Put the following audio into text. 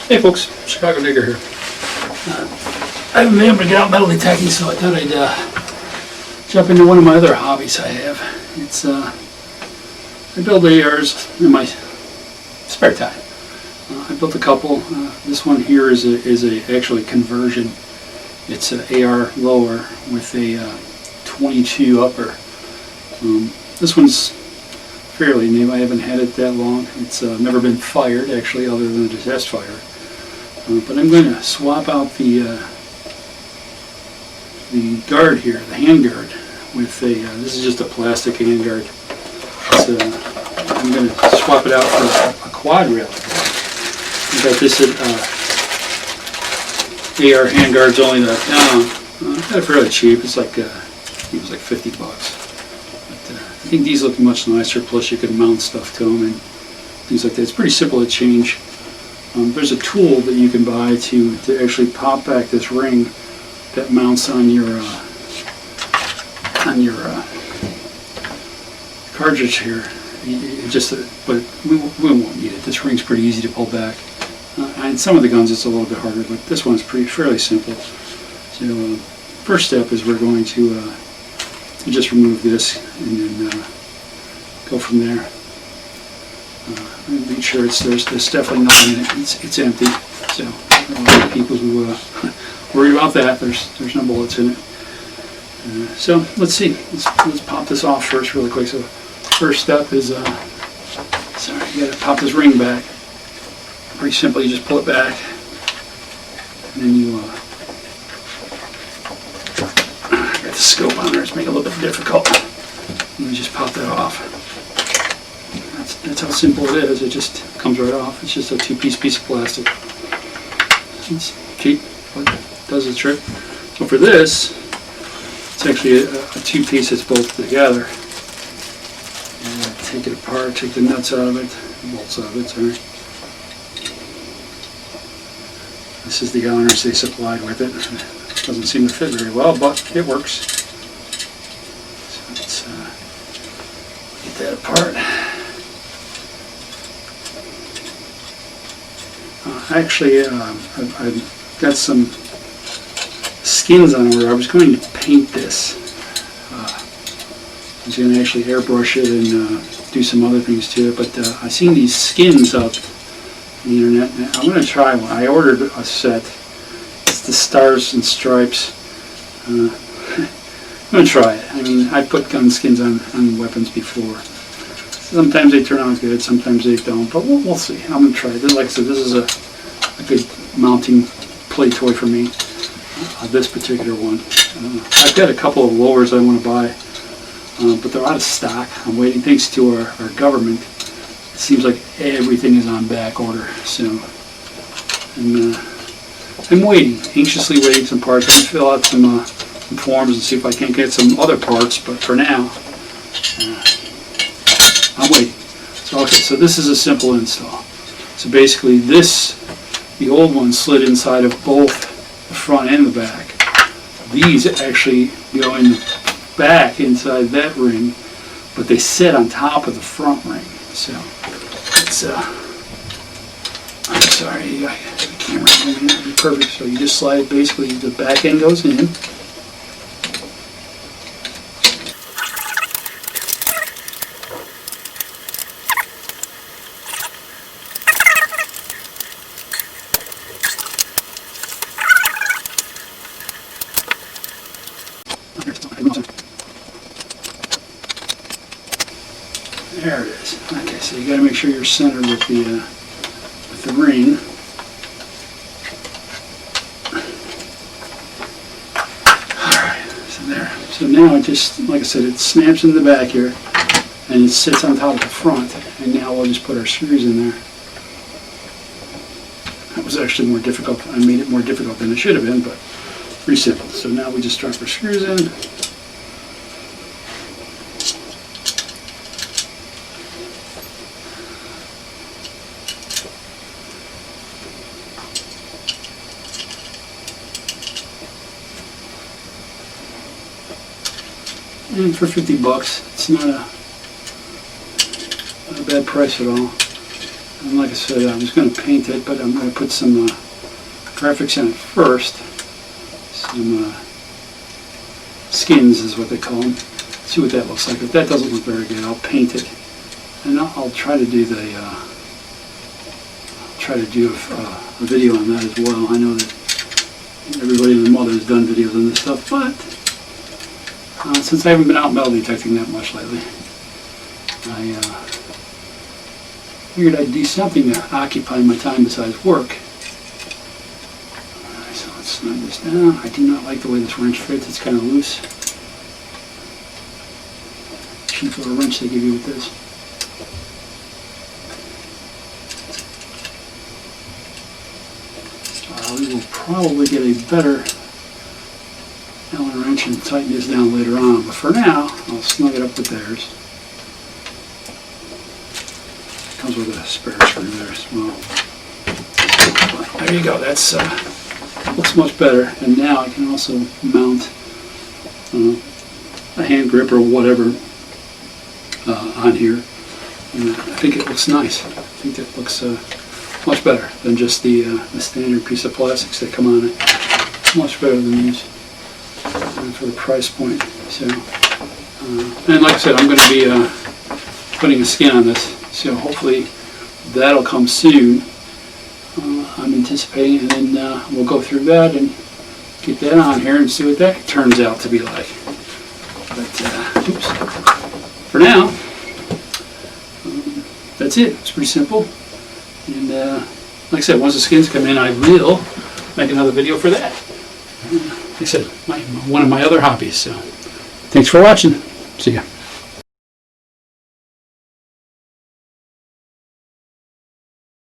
Hey folks, Chicago Digger here. I haven't been able to get out metal detecting, so I thought I'd jump into one of my other hobbies I have. It's I build ARs in my spare time. I built a couple. This one here is a actually conversion. It's an AR lower with a 22 upper. This one's fairly new. I haven't had it that long. It's never been fired actually, other than a test fire. But I'm going to swap out the guard here, the hand guard, with a. This is just a plastic hand guard. I'm going to swap it out for a quad rail. I got this at AR hand guards only. I got it fairly cheap. It's like it was like $50. But I think these look much nicer. Plus, you can mount stuff to them and things like that. It's pretty simple to change. There's a tool that you can buy to actually pop back this ring that mounts on your cartridge here. But we won't need it. This ring's pretty easy to pull back. And some of the guns it's a little bit harder, but this one's fairly simple. So first step is we're going to just remove this and then go from there. Make sure there's definitely nothing in it. It's empty. So a lot of people who worry about that, there's no bullets in it. So let's see. Let's pop this off first, really quick. So first step is sorry, you got to pop this ring back. Pretty simple. You just pull it back, and then you got the scope on there. It's making it a little bit difficult. And you just pop that off. That's how simple it is. It just comes right off. It's just a two-piece of plastic. It's cheap, but it does the trick. So for this, it's actually a two-piece that's bolted together. And take it apart, take the nuts out of it, the bolts out of it, sorry. This is the harness they supplied with it. It doesn't seem to fit very well, but it works. So let's get that apart. Actually, I've got some skins on order. I was going to paint this. I was going to actually airbrush it and do some other things to it, but I've seen these skins out on the internet. And I'm going to try one. I ordered a set. It's the Stars and Stripes. I'm going to try it. I mean, I've put gun skins on weapons before. Sometimes they turn out good, sometimes they don't, but we'll see. I'm going to try it. Like I said, this is a good mounting play toy for me, this particular one. I've got a couple of lowers I want to buy, but they're out of stock. I'm waiting, thanks to our government. It seems like everything is on back order, so I'm waiting, anxiously waiting some parts. I'm going to fill out some forms and see if I can't get some other parts, but for now, I'm waiting. So, okay, so this is a simple install. So basically the old one slid inside of both the front and the back. These actually go in the back inside that ring, but they sit on top of the front ring. So it's I'm sorry, the camera's moving, it'll be perfect. So you just slide it, basically the back end goes in. There it is. Okay, so you got to make sure you're centered with the ring. All right, so there. So now it just, like I said, it snaps in the back here, and it sits on top of the front. And now we'll just put our screws in there. That was actually more difficult. I made it more difficult than it should have been, but pretty simple. So now we just drop our screws in. And for $50, it's not a bad price at all. And like I said, I was going to paint it, but I'm going to put some graphics in it first. Some skins is what they call them. See what that looks like. If that doesn't look very good, I'll paint it, and I'll try to do the a video on that as well. I know that everybody and their mother has done videos on this stuff, but since I haven't been out metal detecting that much lately, I figured I'd do something to occupy my time besides work. Alright, so let's snug this down. I do not like the way this wrench fits. It's kind of loose. Cheap little wrench they give you with this. We will probably get a better Allen wrench and tighten this down later on, but for now, I'll snug it up with theirs. Comes with a spare screw there as well. So, there you go. That's looks much better. And now I can also mount a hand grip or whatever on here. And I think it looks nice. I think that looks much better than just the standard piece of plastics that come on it. Much better than these for the price point. So, and like I said, I'm going to be putting a skin on this. So hopefully that'll come soon. I'm anticipating, and then we'll go through that and get that on here and see what that turns out to be like. But oops. For now, that's it. It's pretty simple. And like I said, once the skins come in, I will make another video for that. Like I said, one of my other hobbies. So thanks for watching. See ya.